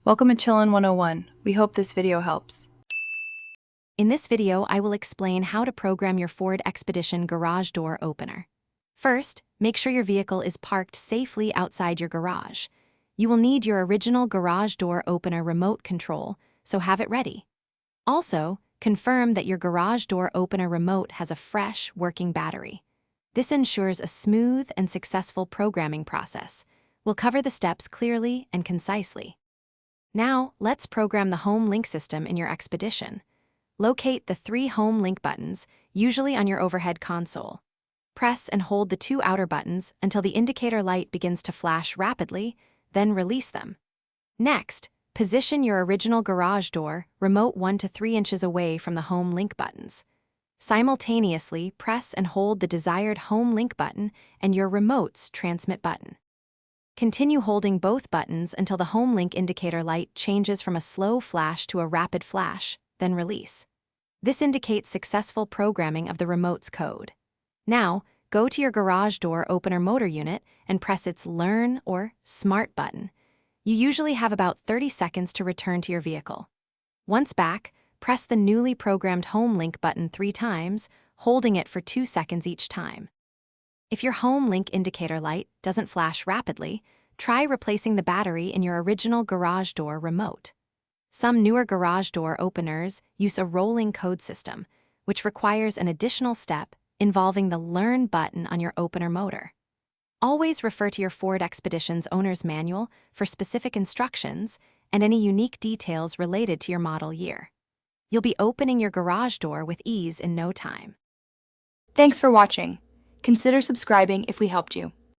Welcome to Chillin' 101. We hope this video helps. In this video, I will explain how to program your Ford Expedition garage door opener. First, make sure your vehicle is parked safely outside your garage. You will need your original garage door opener remote control, so have it ready. Also, confirm that your garage door opener remote has a fresh, working battery. This ensures a smooth and successful programming process. We'll cover the steps clearly and concisely. Now, let's program the home link system in your Expedition. Locate the 3 home link buttons, usually on your overhead console. Press and hold the 2 outer buttons until the indicator light begins to flash rapidly, then release them. Next, position your original garage door remote 1 to 3 inches away from the home link buttons. Simultaneously, press and hold the desired home link button and your remote's transmit button. Continue holding both buttons until the home link indicator light changes from a slow flash to a rapid flash, then release. This indicates successful programming of the remote's code. Now, go to your garage door opener motor unit and press its Learn or Smart button. You usually have about 30 seconds to return to your vehicle. Once back, press the newly programmed home link button 3 times, holding it for 2 seconds each time. If your home link indicator light doesn't flash rapidly, try replacing the battery in your original garage door remote. Some newer garage door openers use a rolling code system, which requires an additional step involving the Learn button on your opener motor. Always refer to your Ford Expedition's owner's manual for specific instructions and any unique details related to your model year. You'll be opening your garage door with ease in no time. Thanks for watching. Consider subscribing if we helped you.